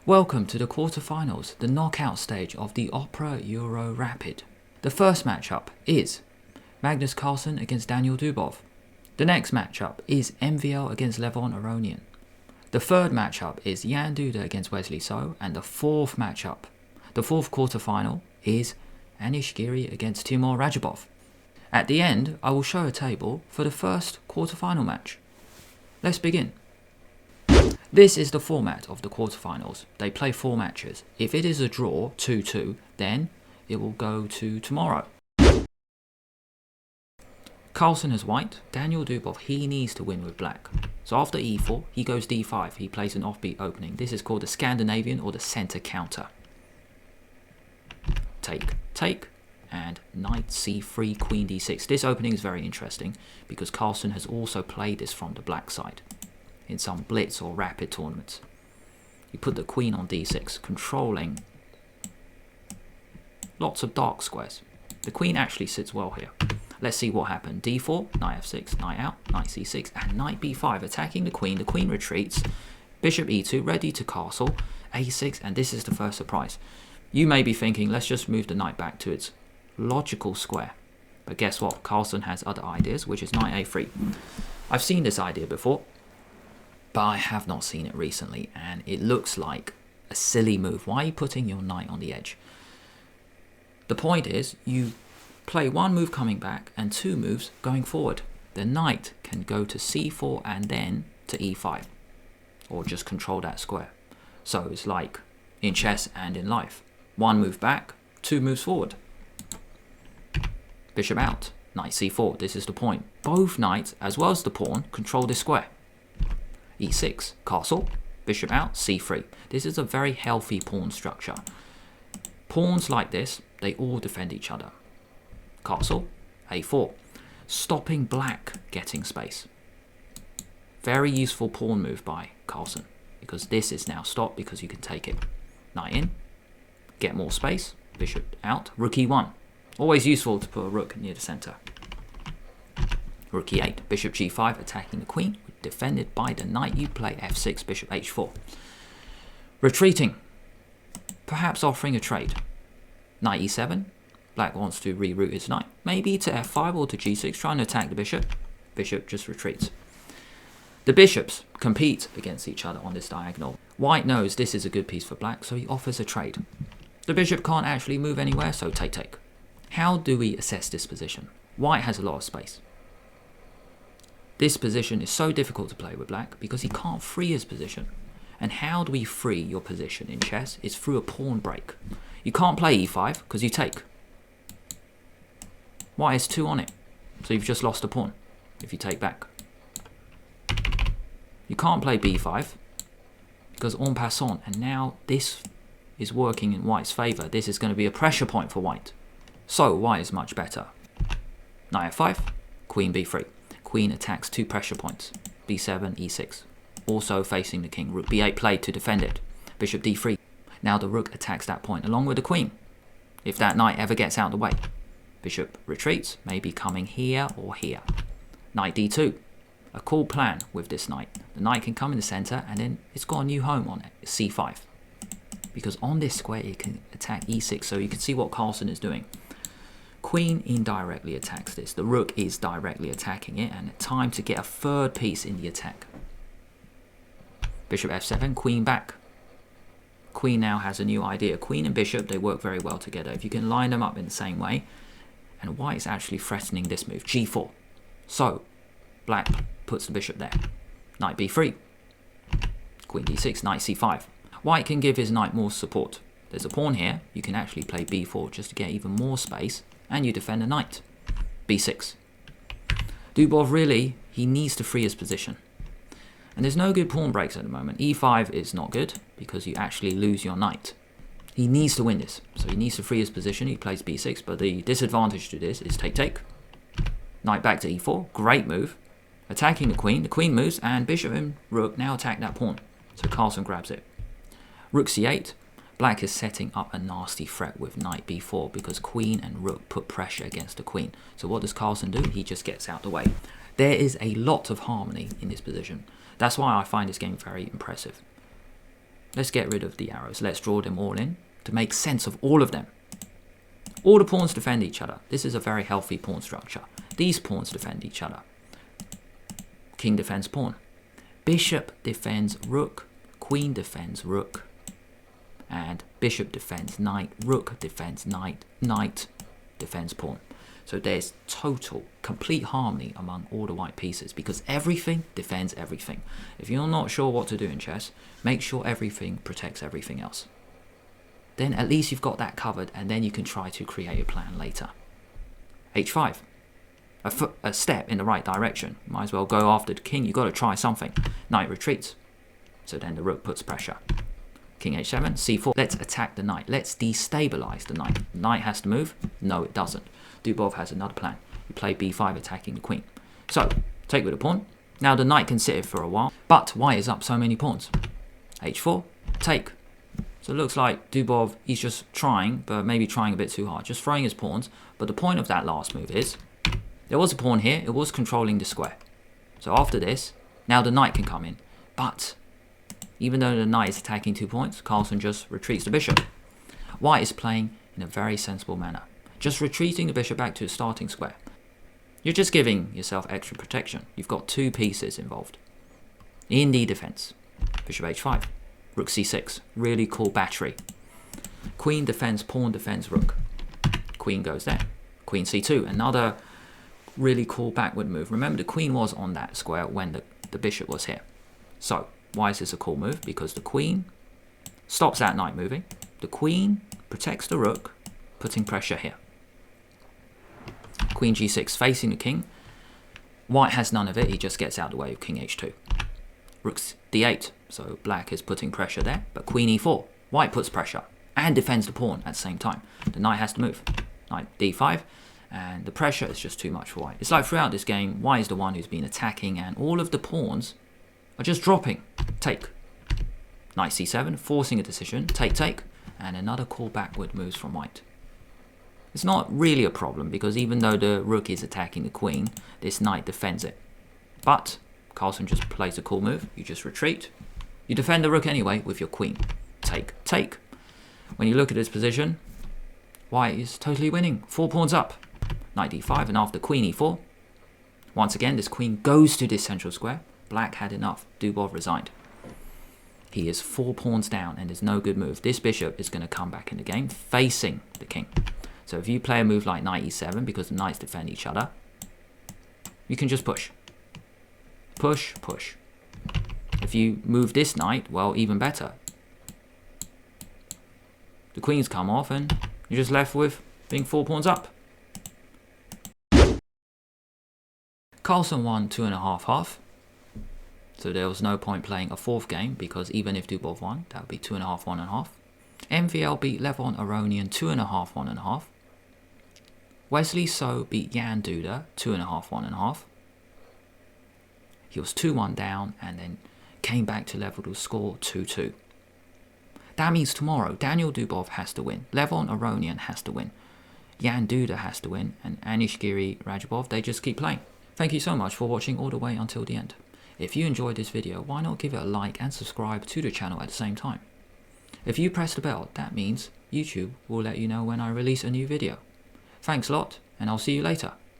Welcome to the quarterfinals, the knockout stage of the Opera Euro Rapid. The first matchup is Magnus Carlsen against Daniil Dubov. The next matchup is MVL against Levon Aronian. The third matchup is Jan Duda against Wesley So, and the fourth matchup, the fourth quarterfinal, is Anish Giri against Timur Radjabov. At the end, I will show a table for the first quarterfinal match. Let's begin. This is the format of the quarterfinals. They play 4 matches. If it is a draw, 2-2, then it will go to tomorrow. Carlsen has white. Daniil Dubov, he needs to win with black. So after e4, he goes d5. He plays an offbeat opening. This is called the Scandinavian or the center counter. Take, and knight c3, queen d6. This opening is very interesting because Carlsen has also played this from the black side in some blitz or rapid tournaments. You put the queen on d6, controlling lots of dark squares. The queen actually sits well here. Let's see what happened. d4, knight f6, knight out, knight c6, and knight b5, attacking the queen. The queen retreats. Bishop e2, ready to castle. a6, and this is the first surprise. You may be thinking, let's just move the knight back to its logical square. But guess what? Carlsen has other ideas, which is knight a3. I've seen this idea before, but I have not seen it recently, and it looks like a silly move. Why are you putting your knight on the edge? The point is, you play 1 move coming back and 2 moves going forward. The knight can go to c4 and then to e5, or just control that square. So it's like in chess and in life. 1 move back, 2 moves forward. Bishop out, knight c4, this is the point. Both knights, as well as the pawn, control this square. e6, castle, bishop out, c3. This is a very healthy pawn structure. Pawns like this, they all defend each other. Castle, a4, stopping black getting space. Very useful pawn move by Carlsen, because this is now stopped because you can take it. Knight in, get more space, bishop out, rook e1. Always useful to put a rook near the center. Rook e8, bishop g5, attacking the queen, defended by the knight. You play f6, bishop h4. Retreating, perhaps offering a trade. Knight e7, black wants to reroute his knight, maybe to f5 or to g6, trying to attack the bishop. Bishop just retreats. The bishops compete against each other on this diagonal. White knows this is a good piece for black, so he offers a trade. The bishop can't actually move anywhere, so take. How do we assess this position? White has a lot of space. This position is so difficult to play with black because he can't free his position. And how do we free your position in chess? It's through a pawn break. You can't play e5 because you take. White has 2 on it, so you've just lost a pawn if you take back. You can't play b5 because en passant, and now this is working in white's favour. This is going to be a pressure point for white. So white is much better. Knight f5, queen b3. Queen attacks 2 pressure points, b7, e6. Also facing the king, rook b8 played to defend it. Bishop d3. Now the rook attacks that point along with the queen. If that knight ever gets out of the way. Bishop retreats, maybe coming here or here. Knight d2. A cool plan with this knight. The knight can come in the center and then it's got a new home on it. It's c5. Because on this square it can attack e6, so you can see what Carlsen is doing. Queen indirectly attacks this. The rook is directly attacking it, and time to get a 3rd piece in the attack. Bishop f7, queen back. Queen now has a new idea. Queen and bishop, they work very well together. If you can line them up in the same way, and white is actually threatening this move, g4. So, black puts the bishop there. Knight b3. Queen d6, knight c5. White can give his knight more support. There's a pawn here. You can actually play b4 just to get even more space, and you defend the knight. b6. Dubov really, he needs to free his position. And there's no good pawn breaks at the moment. e5 is not good because you actually lose your knight. He needs to win this, so he needs to free his position. He plays b6, but the disadvantage to this is take. Knight back to e4, great move. Attacking the queen moves, and bishop and rook now attack that pawn. So Carlsen grabs it. Rook c8. Black is setting up a nasty threat with knight b4 because queen and rook put pressure against the queen. So what does Carlsen do? He just gets out the way. There is a lot of harmony in this position. That's why I find this game very impressive. Let's get rid of the arrows. Let's draw them all in to make sense of all of them. All the pawns defend each other. This is a very healthy pawn structure. These pawns defend each other. King defends pawn. Bishop defends rook. Queen defends rook. And bishop defends knight. Rook defends knight. Knight defends pawn. So there's total, complete harmony among all the white pieces because everything defends everything. If you're not sure what to do in chess, make sure everything protects everything else. Then at least you've got that covered, and then you can try to create a plan later. h5. A step in the right direction. Might as well go after the king. You've got to try something. Knight retreats. So then the rook puts pressure. King h7, c4. Let's attack the knight. Let's destabilize the knight. The knight has to move. No, it doesn't. Dubov has another plan. You play b5, attacking the queen. So, take with a pawn. Now the knight can sit here for a while. But white is up so many pawns. h4, take. So it looks like Dubov, he's just trying, but maybe trying a bit too hard. Just throwing his pawns. But the point of that last move is, there was a pawn here. It was controlling the square. So after this, now the knight can come in. But even though the knight is attacking 2 points, Carlsen just retreats the bishop. White is playing in a very sensible manner. Just retreating the bishop back to the starting square. You're just giving yourself extra protection. You've got 2 pieces involved. In the defense. Bishop h5. Rook c6. Really cool battery. Queen defends, pawn defends, rook. Queen goes there. Queen c2. Another really cool backward move. Remember, the queen was on that square when the bishop was here. So, why is this a cool move? Because the queen stops that knight moving. The queen protects the rook, putting pressure here. Queen g6 facing the king. White has none of it. He just gets out of the way of king h2. Rook d8. So black is putting pressure there. But queen e4. White puts pressure and defends the pawn at the same time. The knight has to move. Knight d5. And the pressure is just too much for white. It's like throughout this game, white is the one who's been attacking and all of the pawns are just dropping. Take. Knight c7, forcing a decision. Take, take. And another cool backward moves from white. It's not really a problem because even though the rook is attacking the queen, this knight defends it. But Carlsen just plays a cool move. You just retreat. You defend the rook anyway with your queen. Take, take. When you look at this position, white is totally winning. 4 pawns up. Knight d5, and after queen e4, once again this queen goes to this central square. Black had enough. Dubov resigned. He is 4 pawns down and there's no good move. This bishop is going to come back in the game facing the king. So if you play a move like knight e7 because the knights defend each other, you can just push. Push, push. If you move this knight, well, even better. The queen's come off and you're just left with being 4 pawns up. Carlsen won 2.5-half. So there was no point playing a 4th game because even if Dubov won, that would be 2.5, 1.5. MVL beat Levon Aronian 2.5, 1.5. Wesley So beat Jan Duda 2.5, 1.5. He was 2-1 down and then came back to level the score 2-2. That means tomorrow Daniil Dubov has to win, Levon Aronian has to win, Jan Duda has to win, and Anishgiri Rajabov, they just keep playing. Thank you so much for watching all the way until the end. If you enjoyed this video, why not give it a like and subscribe to the channel at the same time? If you press the bell, that means YouTube will let you know when I release a new video. Thanks a lot, and I'll see you later.